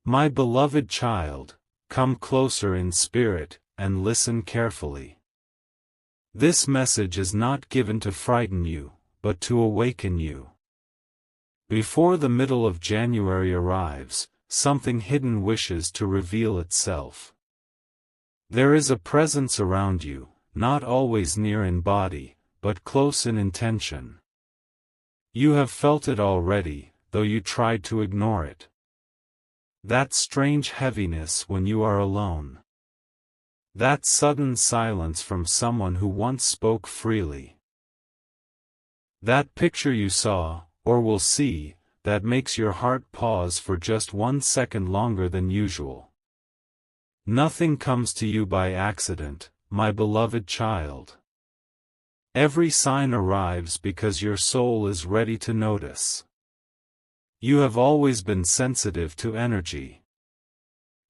My beloved child, come closer in spirit, and listen carefully. This message is not given to frighten you, but to awaken you. Before the middle of January arrives, something hidden wishes to reveal itself. There is a presence around you, not always near in body, but close in intention. You have felt it already, though you tried to ignore it. That strange heaviness when you are alone. That sudden silence from someone who once spoke freely. That picture you saw, or will see, that makes your heart pause for just 1 second longer than usual. Nothing comes to you by accident, my beloved child. Every sign arrives because your soul is ready to notice. You have always been sensitive to energy.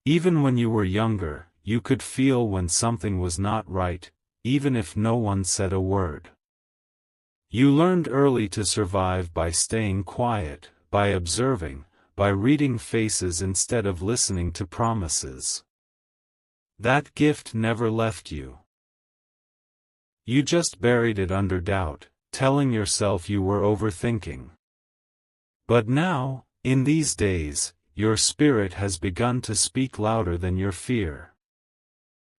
Even when you were younger, you could feel when something was not right, even if no one said a word. You learned early to survive by staying quiet, by observing, by reading faces instead of listening to promises. That gift never left you. You just buried it under doubt, telling yourself you were overthinking. But now, in these days, your spirit has begun to speak louder than your fear.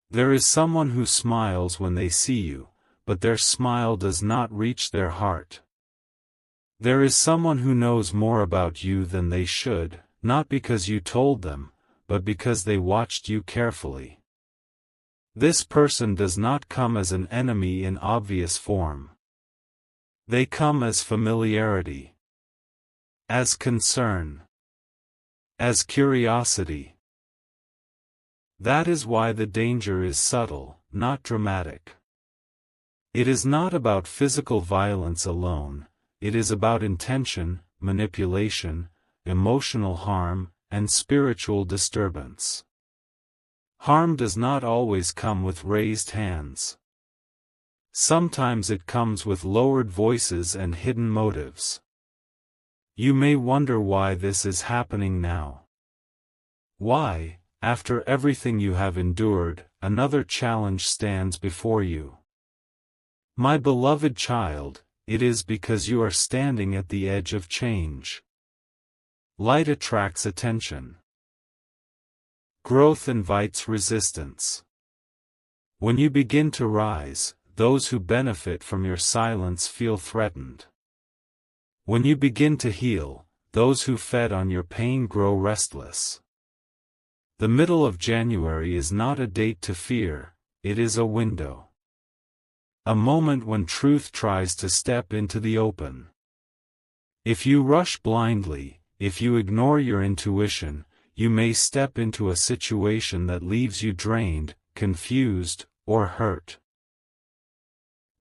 There is someone who smiles when they see you, but their smile does not reach their heart. There is someone who knows more about you than they should, not because you told them, but because they watched you carefully. This person does not come as an enemy in obvious form. They come as familiarity, as concern, as curiosity. That is why the danger is subtle, not dramatic. It is not about physical violence alone, it is about intention, manipulation, emotional harm, and spiritual disturbance. Harm does not always come with raised hands. Sometimes it comes with lowered voices and hidden motives. You may wonder why this is happening now. Why, after everything you have endured, another challenge stands before you. My beloved child, it is because you are standing at the edge of change. Light attracts attention. Growth invites resistance. When you begin to rise, those who benefit from your silence feel threatened. When you begin to heal, those who fed on your pain grow restless. The middle of January is not a date to fear, it is a window. A moment when truth tries to step into the open. If you rush blindly, if you ignore your intuition, you may step into a situation that leaves you drained, confused, or hurt.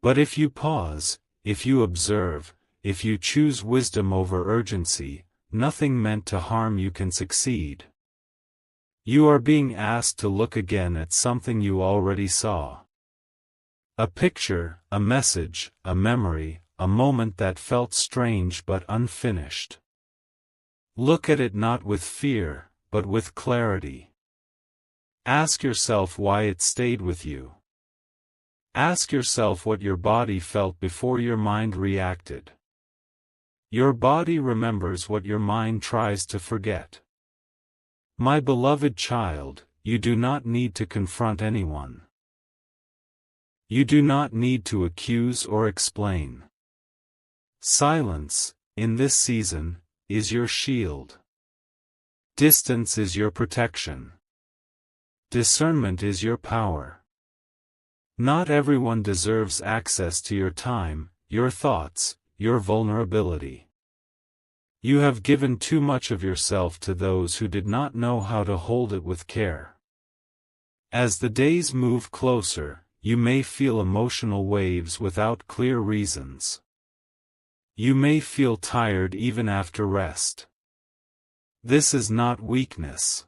But if you pause, if you observe, if you choose wisdom over urgency, nothing meant to harm you can succeed. You are being asked to look again at something you already saw. A picture, a message, a memory, a moment that felt strange but unfinished. Look at it not with fear, but with clarity. Ask yourself why it stayed with you. Ask yourself what your body felt before your mind reacted. Your body remembers what your mind tries to forget. My beloved child, you do not need to confront anyone. You do not need to accuse or explain. Silence, in this season, is your shield. Distance is your protection. Discernment is your power. Not everyone deserves access to your time, your thoughts, your vulnerability. You have given too much of yourself to those who did not know how to hold it with care. As the days move closer, you may feel emotional waves without clear reasons. You may feel tired even after rest. This is not weakness.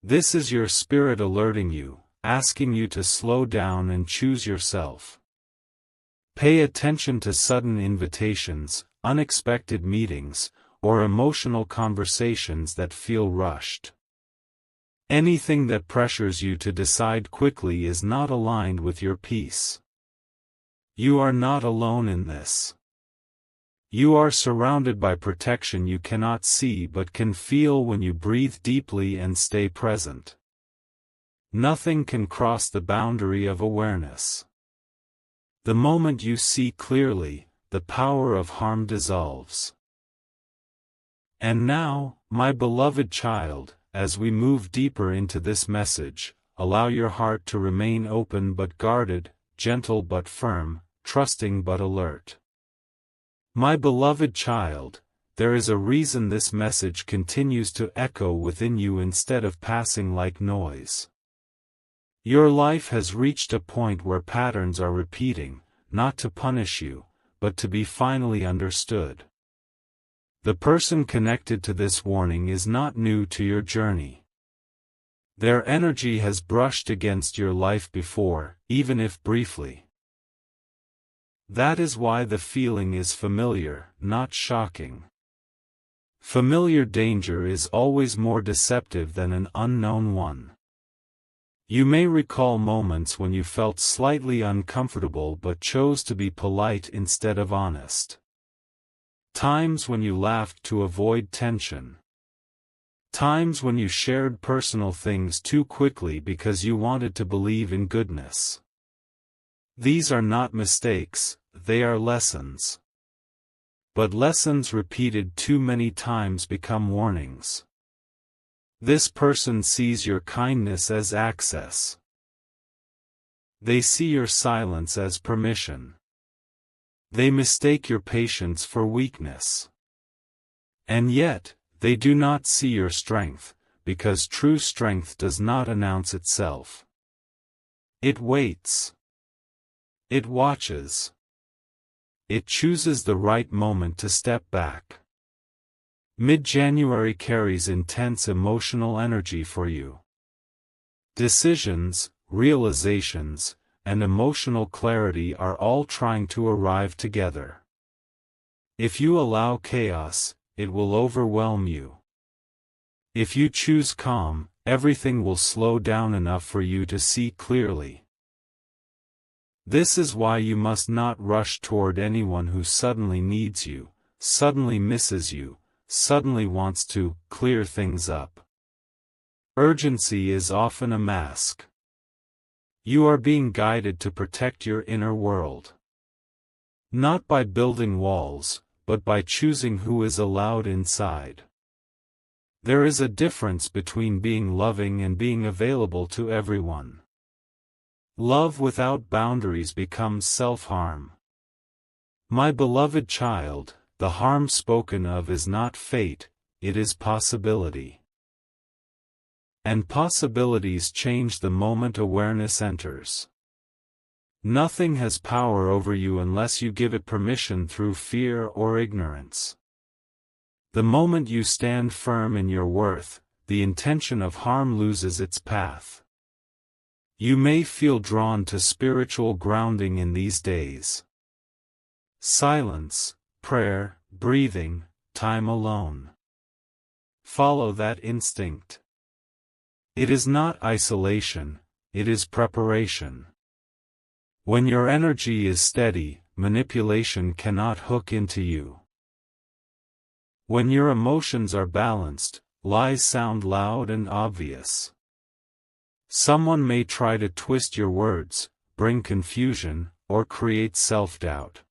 This is your spirit alerting you, asking you to slow down and choose yourself. Pay attention to sudden invitations, unexpected meetings, or emotional conversations that feel rushed. Anything that pressures you to decide quickly is not aligned with your peace. You are not alone in this. You are surrounded by protection you cannot see but can feel when you breathe deeply and stay present. Nothing can cross the boundary of awareness. The moment you see clearly, the power of harm dissolves. And now, my beloved child, as we move deeper into this message, allow your heart to remain open but guarded, gentle but firm, trusting but alert. My beloved child, there is a reason this message continues to echo within you instead of passing like noise. Your life has reached a point where patterns are repeating, not to punish you, but to be finally understood. The person connected to this warning is not new to your journey. Their energy has brushed against your life before, even if briefly. That is why the feeling is familiar, not shocking. Familiar danger is always more deceptive than an unknown one. You may recall moments when you felt slightly uncomfortable but chose to be polite instead of honest. Times when you laughed to avoid tension. Times when you shared personal things too quickly because you wanted to believe in goodness. These are not mistakes, they are lessons. But lessons repeated too many times become warnings. This person sees your kindness as access. They see your silence as permission. They mistake your patience for weakness. And yet, they do not see your strength, because true strength does not announce itself. It waits. It watches. It chooses the right moment to step back. Mid-January carries intense emotional energy for you. Decisions, realizations, and emotional clarity are all trying to arrive together. If you allow chaos, it will overwhelm you. If you choose calm, everything will slow down enough for you to see clearly. This is why you must not rush toward anyone who suddenly needs you, suddenly misses you, suddenly wants to clear things up. Urgency is often a mask. You are being guided to protect your inner world. Not by building walls, but by choosing who is allowed inside. There is a difference between being loving and being available to everyone. Love without boundaries becomes self-harm. My beloved child, the harm spoken of is not fate, it is possibility. And possibilities change the moment awareness enters. Nothing has power over you unless you give it permission through fear or ignorance. The moment you stand firm in your worth, the intention of harm loses its path. You may feel drawn to spiritual grounding in these days. Silence, prayer, breathing, time alone. Follow that instinct. It is not isolation, it is preparation. When your energy is steady, manipulation cannot hook into you. When your emotions are balanced, lies sound loud and obvious. Someone may try to twist your words, bring confusion, or create self-doubt.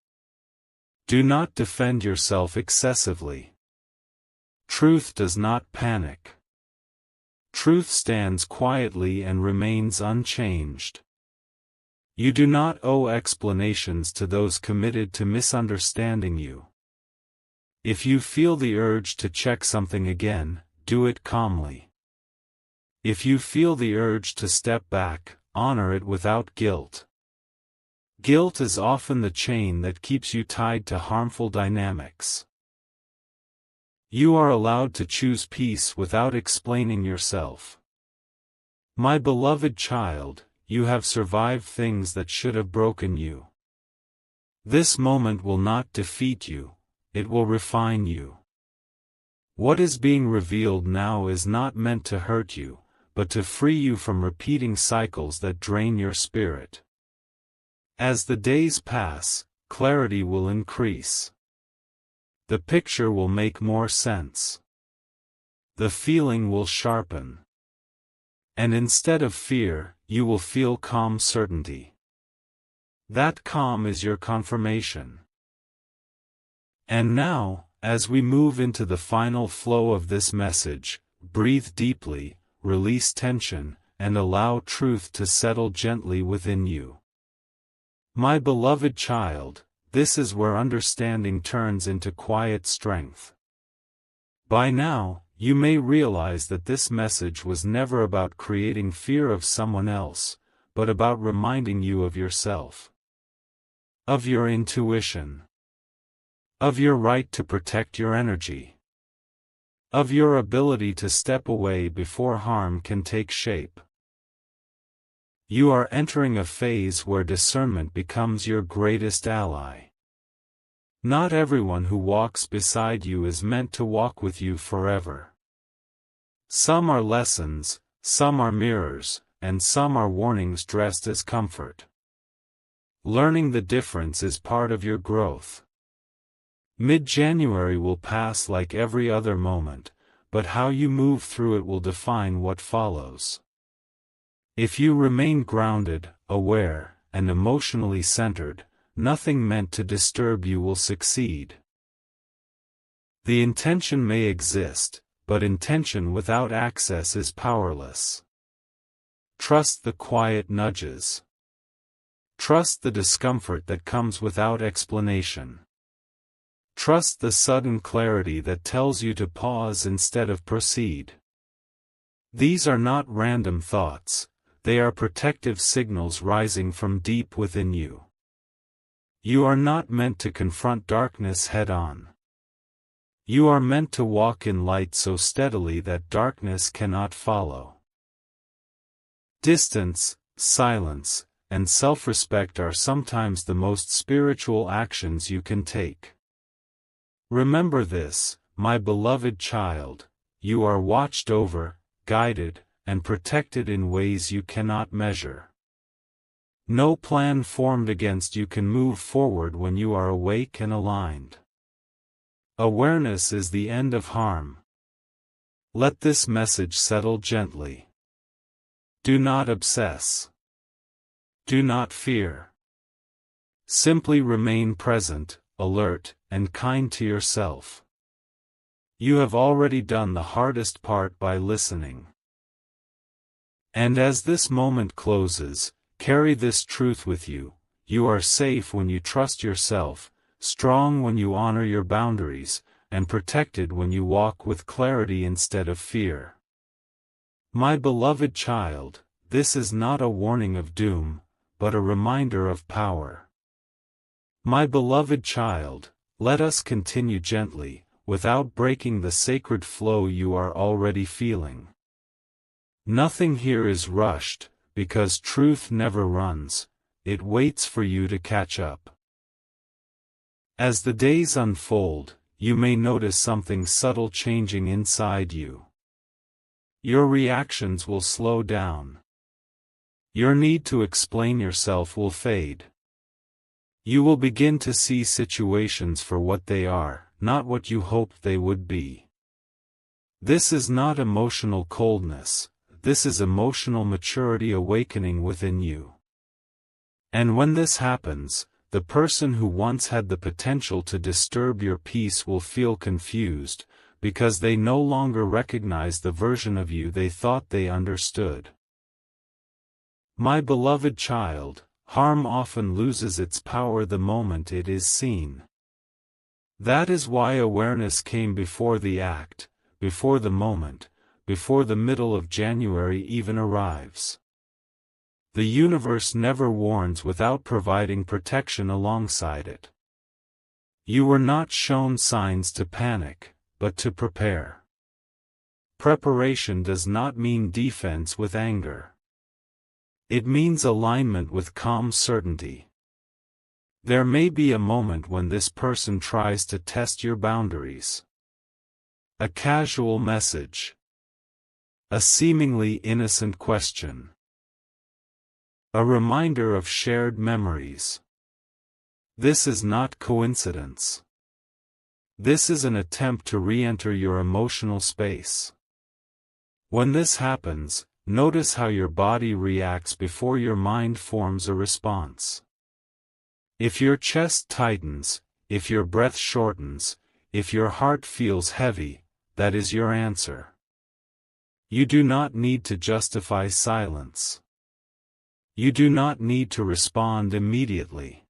Do not defend yourself excessively. Truth does not panic. Truth stands quietly and remains unchanged. You do not owe explanations to those committed to misunderstanding you. If you feel the urge to check something again, do it calmly. If you feel the urge to step back, honor it without guilt. Guilt is often the chain that keeps you tied to harmful dynamics. You are allowed to choose peace without explaining yourself. My beloved child, you have survived things that should have broken you. This moment will not defeat you, it will refine you. What is being revealed now is not meant to hurt you, but to free you from repeating cycles that drain your spirit. As the days pass, clarity will increase. The picture will make more sense. The feeling will sharpen. And instead of fear, you will feel calm certainty. That calm is your confirmation. And now, as we move into the final flow of this message, breathe deeply, release tension, and allow truth to settle gently within you. My beloved child, this is where understanding turns into quiet strength. By now, you may realize that this message was never about creating fear of someone else, but about reminding you of yourself. Of your intuition. Of your right to protect your energy. Of your ability to step away before harm can take shape. You are entering a phase where discernment becomes your greatest ally. Not everyone who walks beside you is meant to walk with you forever. Some are lessons, some are mirrors, and some are warnings dressed as comfort. Learning the difference is part of your growth. Mid-January will pass like every other moment, but how you move through it will define what follows. If you remain grounded, aware, and emotionally centered, nothing meant to disturb you will succeed. The intention may exist, but intention without access is powerless. Trust the quiet nudges. Trust the discomfort that comes without explanation. Trust the sudden clarity that tells you to pause instead of proceed. These are not random thoughts, they are protective signals rising from deep within you. You are not meant to confront darkness head-on. You are meant to walk in light so steadily that darkness cannot follow. Distance, silence, and self-respect are sometimes the most spiritual actions you can take. Remember this, my beloved child, you are watched over, guided, and protected in ways you cannot measure. No plan formed against you can move forward when you are awake and aligned. Awareness is the end of harm. Let this message settle gently. Do not obsess. Do not fear. Simply remain present, alert, and kind to yourself. You have already done the hardest part by listening. And as this moment closes, carry this truth with you: you are safe when you trust yourself, strong when you honor your boundaries, and protected when you walk with clarity instead of fear. My beloved child, this is not a warning of doom, but a reminder of power. My beloved child, let us continue gently, without breaking the sacred flow you are already feeling. Nothing here is rushed, because truth never runs, it waits for you to catch up. As the days unfold, you may notice something subtle changing inside you. Your reactions will slow down. Your need to explain yourself will fade. You will begin to see situations for what they are, not what you hoped they would be. This is not emotional coldness, this is emotional maturity awakening within you. And when this happens, the person who once had the potential to disturb your peace will feel confused, because they no longer recognize the version of you they thought they understood. My beloved child, harm often loses its power the moment it is seen. That is why awareness came before the act, before the moment, before the middle of January even arrives. The universe never warns without providing protection alongside it. You were not shown signs to panic, but to prepare. Preparation does not mean defense with anger. It means alignment with calm certainty. There may be a moment when this person tries to test your boundaries. A casual message. A seemingly innocent question. A reminder of shared memories. This is not coincidence. This is an attempt to re-enter your emotional space. When this happens, notice how your body reacts before your mind forms a response. If your chest tightens, if your breath shortens, if your heart feels heavy, that is your answer. You do not need to justify silence. You do not need to respond immediately.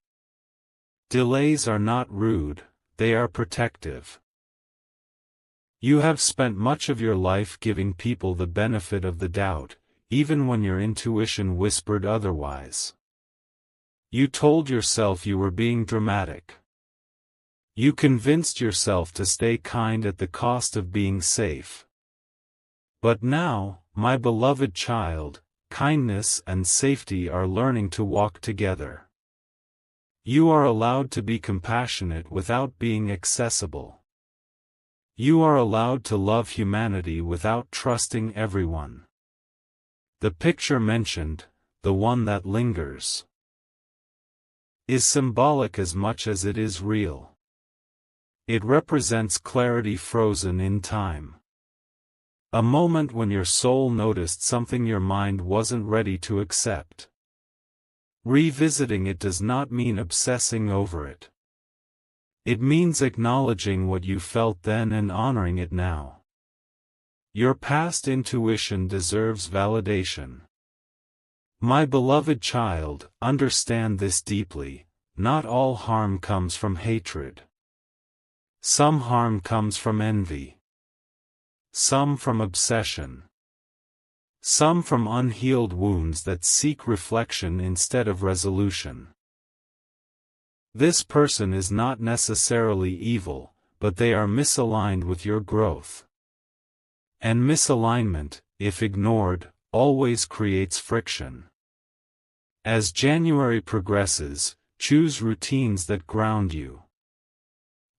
Delays are not rude, they are protective. You have spent much of your life giving people the benefit of the doubt, even when your intuition whispered otherwise. You told yourself you were being dramatic. You convinced yourself to stay kind at the cost of being safe. But now, my beloved child, kindness and safety are learning to walk together. You are allowed to be compassionate without being accessible. You are allowed to love humanity without trusting everyone. The picture mentioned, the one that lingers, is symbolic as much as it is real. It represents clarity frozen in time. A moment when your soul noticed something your mind wasn't ready to accept. Revisiting it does not mean obsessing over it. It means acknowledging what you felt then and honoring it now. Your past intuition deserves validation. My beloved child, understand this deeply, not all harm comes from hatred. Some harm comes from envy. Some from obsession. Some from unhealed wounds that seek reflection instead of resolution. This person is not necessarily evil, but they are misaligned with your growth. And misalignment, if ignored, always creates friction. As January progresses, choose routines that ground you.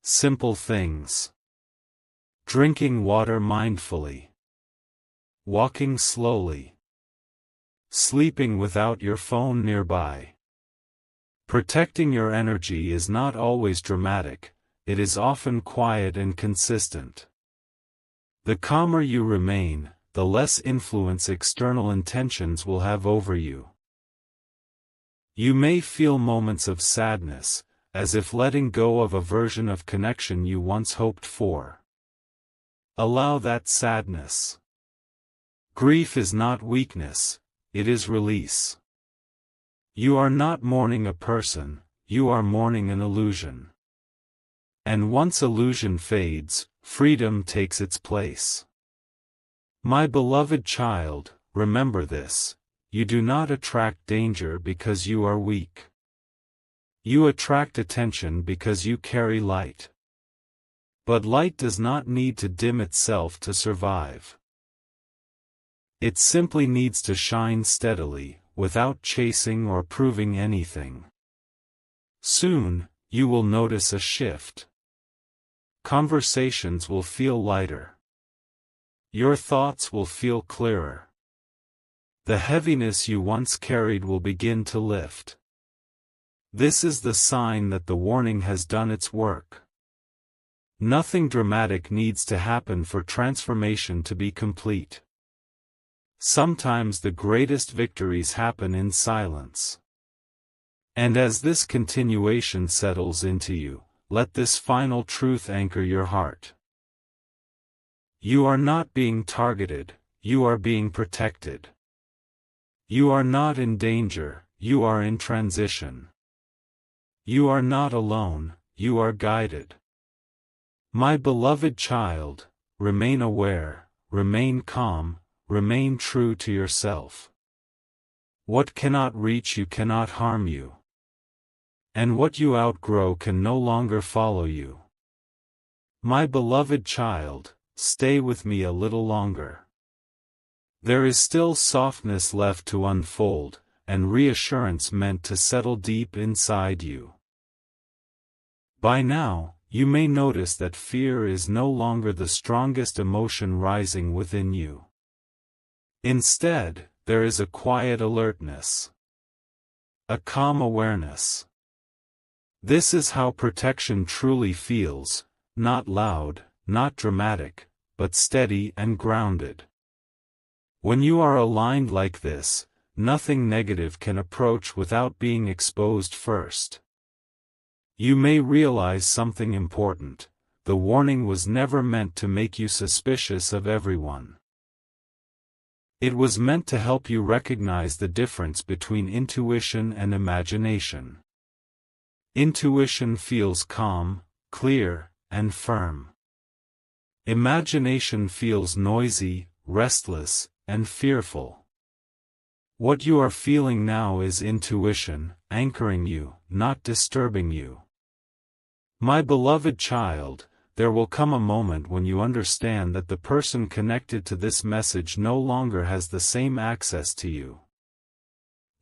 Simple things. Drinking water mindfully. Walking slowly. Sleeping without your phone nearby. Protecting your energy is not always dramatic, it is often quiet and consistent. The calmer you remain, the less influence external intentions will have over you. You may feel moments of sadness, as if letting go of a version of connection you once hoped for. Allow that sadness. Grief is not weakness, it is release. You are not mourning a person, you are mourning an illusion. And once illusion fades, freedom takes its place. My beloved child, remember this, you do not attract danger because you are weak. You attract attention because you carry light. But light does not need to dim itself to survive. It simply needs to shine steadily, without chasing or proving anything. Soon, you will notice a shift. Conversations will feel lighter. Your thoughts will feel clearer. The heaviness you once carried will begin to lift. This is the sign that the warning has done its work. Nothing dramatic needs to happen for transformation to be complete. Sometimes the greatest victories happen in silence. And as this continuation settles into you, let this final truth anchor your heart. You are not being targeted, you are being protected. You are not in danger, you are in transition. You are not alone, you are guided. My beloved child, remain aware, remain calm, remain true to yourself. What cannot reach you cannot harm you. And what you outgrow can no longer follow you. My beloved child, stay with me a little longer. There is still softness left to unfold, and reassurance meant to settle deep inside you. By now, you may notice that fear is no longer the strongest emotion rising within you. Instead, there is a quiet alertness, a calm awareness. This is how protection truly feels, not loud, not dramatic, but steady and grounded. When you are aligned like this, nothing negative can approach without being exposed first. You may realize something important: the warning was never meant to make you suspicious of everyone. It was meant to help you recognize the difference between intuition and imagination. Intuition feels calm, clear, and firm. Imagination feels noisy, restless, and fearful. What you are feeling now is intuition, anchoring you, not disturbing you. My beloved child, there will come a moment when you understand that the person connected to this message no longer has the same access to you.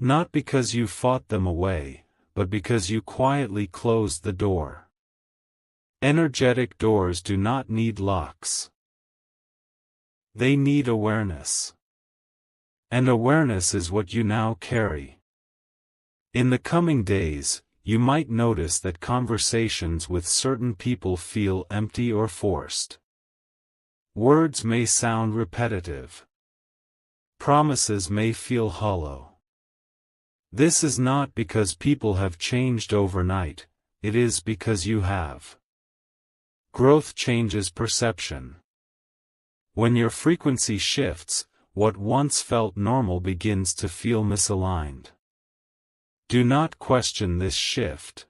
Not because you fought them away, but because you quietly closed the door. Energetic doors do not need locks. They need awareness. And awareness is what you now carry. In the coming days, you might notice that conversations with certain people feel empty or forced. Words may sound repetitive. Promises may feel hollow. This is not because people have changed overnight, it is because you have. Growth changes perception. When your frequency shifts, what once felt normal begins to feel misaligned. Do not question this shift.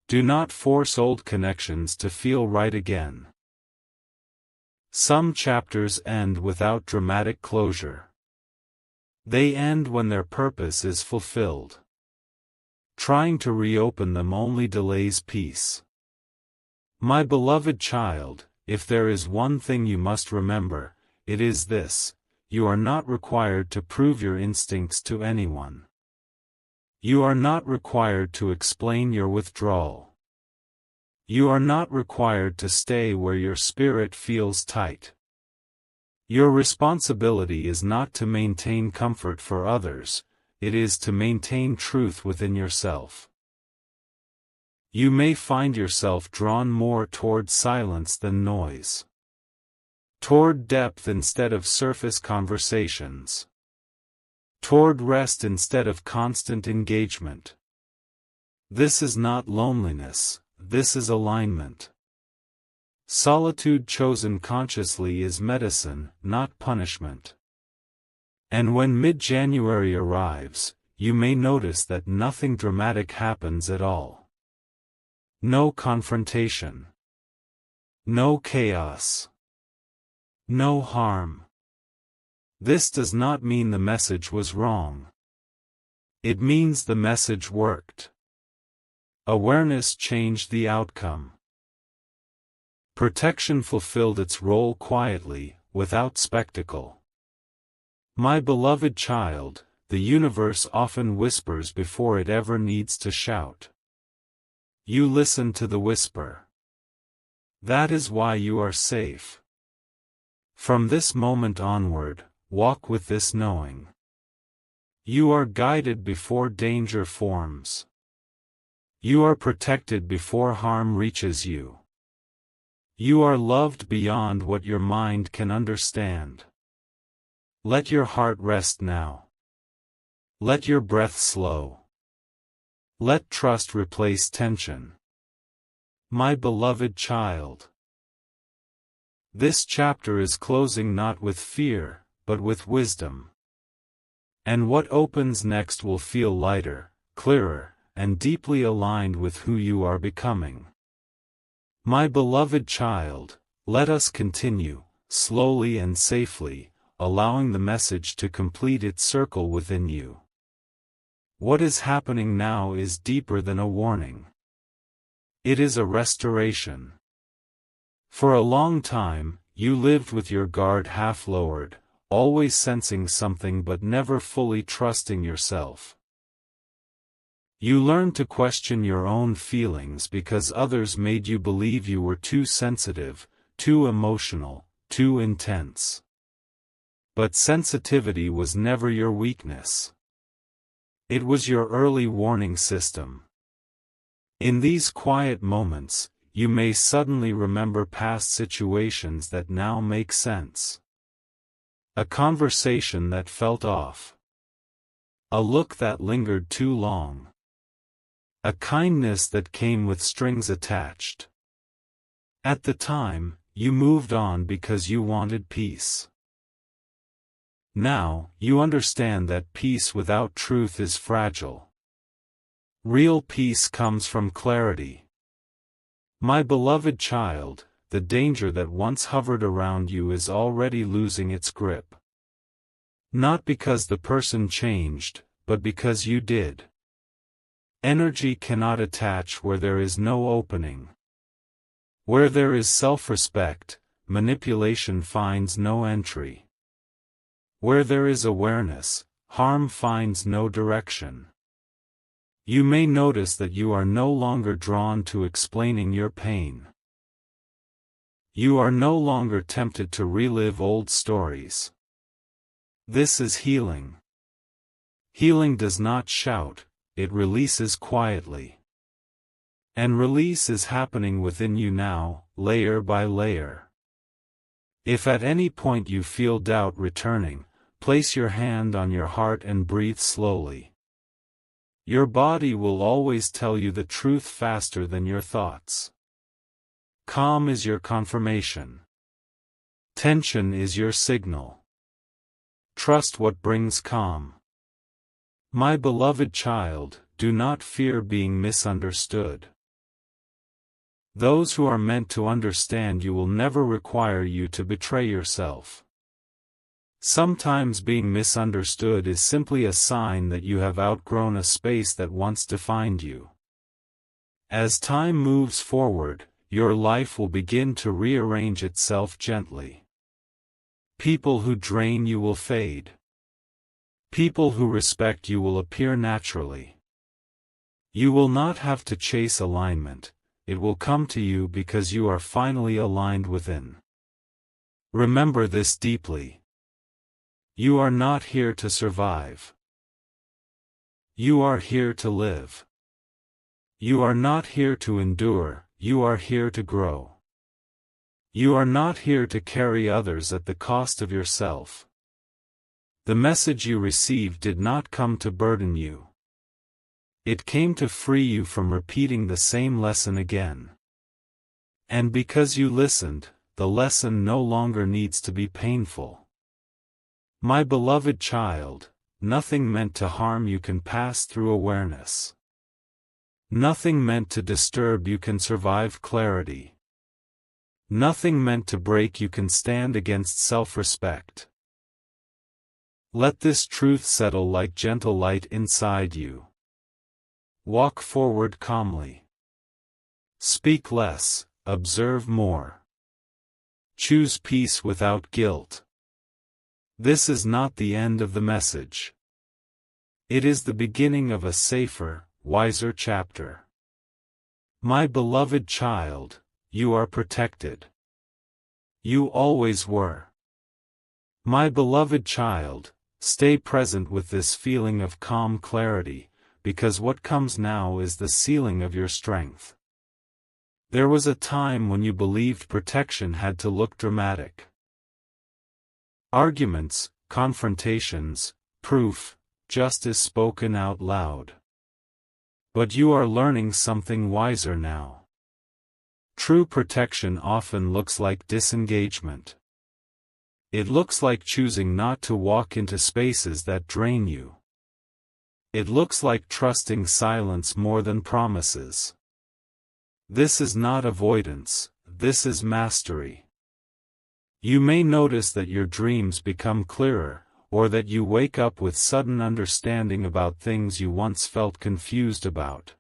Do not force old connections to feel right again. Some chapters end without dramatic closure. They end when their purpose is fulfilled. Trying to reopen them only delays peace. My beloved child, if there is one thing you must remember, it is this: you are not required to prove your instincts to anyone. You are not required to explain your withdrawal. You are not required to stay where your spirit feels tight. Your responsibility is not to maintain comfort for others, it is to maintain truth within yourself. You may find yourself drawn more toward silence than noise. Toward depth instead of surface conversations. Toward rest instead of constant engagement. This is not loneliness, this is alignment. Solitude chosen consciously is medicine, not punishment. And when mid-January arrives, you may notice that nothing dramatic happens at all. No confrontation. No chaos. No harm. This does not mean the message was wrong. It means the message worked. Awareness changed the outcome. Protection fulfilled its role quietly, without spectacle. My beloved child, the universe often whispers before it ever needs to shout. You listen to the whisper. That is why you are safe. From this moment onward, walk with this knowing. You are guided before danger forms. You are protected before harm reaches you. You are loved beyond what your mind can understand. Let your heart rest now. Let your breath slow. Let trust replace tension. My beloved child. This chapter is closing not with fear, but with wisdom. And what opens next will feel lighter, clearer, and deeply aligned with who you are becoming. My beloved child, let us continue, slowly and safely, allowing the message to complete its circle within you. What is happening now is deeper than a warning. It is a restoration. For a long time, you lived with your guard half lowered, always sensing something but never fully trusting yourself. You learned to question your own feelings because others made you believe you were too sensitive, too emotional, too intense. But sensitivity was never your weakness. It was your early warning system. In these quiet moments, you may suddenly remember past situations that now make sense. A conversation that felt off. A look that lingered too long. A kindness that came with strings attached. At the time, you moved on because you wanted peace. Now, you understand that peace without truth is fragile. Real peace comes from clarity. My beloved child, the danger that once hovered around you is already losing its grip. Not because the person changed, but because you did. Energy cannot attach where there is no opening. Where there is self-respect, manipulation finds no entry. Where there is awareness, harm finds no direction. You may notice that you are no longer drawn to explaining your pain. You are no longer tempted to relive old stories. This is healing. Healing does not shout, it releases quietly. And release is happening within you now, layer by layer. If at any point you feel doubt returning, place your hand on your heart and breathe slowly. Your body will always tell you the truth faster than your thoughts. Calm is your confirmation. Tension is your signal. Trust what brings calm. My beloved child, do not fear being misunderstood. Those who are meant to understand you will never require you to betray yourself. Sometimes being misunderstood is simply a sign that you have outgrown a space that once defined you. As time moves forward, your life will begin to rearrange itself gently. People who drain you will fade. People who respect you will appear naturally. You will not have to chase alignment, it will come to you because you are finally aligned within. Remember this deeply. You are not here to survive. You are here to live. You are not here to endure, you are here to grow. You are not here to carry others at the cost of yourself. The message you received did not come to burden you. It came to free you from repeating the same lesson again. And because you listened, the lesson no longer needs to be painful. My beloved child, nothing meant to harm you can pass through awareness. Nothing meant to disturb you can survive clarity. Nothing meant to break you can stand against self-respect. Let this truth settle like gentle light inside you. Walk forward calmly. Speak less, observe more. Choose peace without guilt. This is not the end of the message. It is the beginning of a safer, wiser chapter. My beloved child, you are protected. You always were. My beloved child, stay present with this feeling of calm clarity, because what comes now is the sealing of your strength. There was a time when you believed protection had to look dramatic. Arguments, confrontations, proof, justice spoken out loud. But you are learning something wiser now. True protection often looks like disengagement. It looks like choosing not to walk into spaces that drain you. It looks like trusting silence more than promises. This is not avoidance, this is mastery. You may notice that your dreams become clearer, or that you wake up with sudden understanding about things you once felt confused about.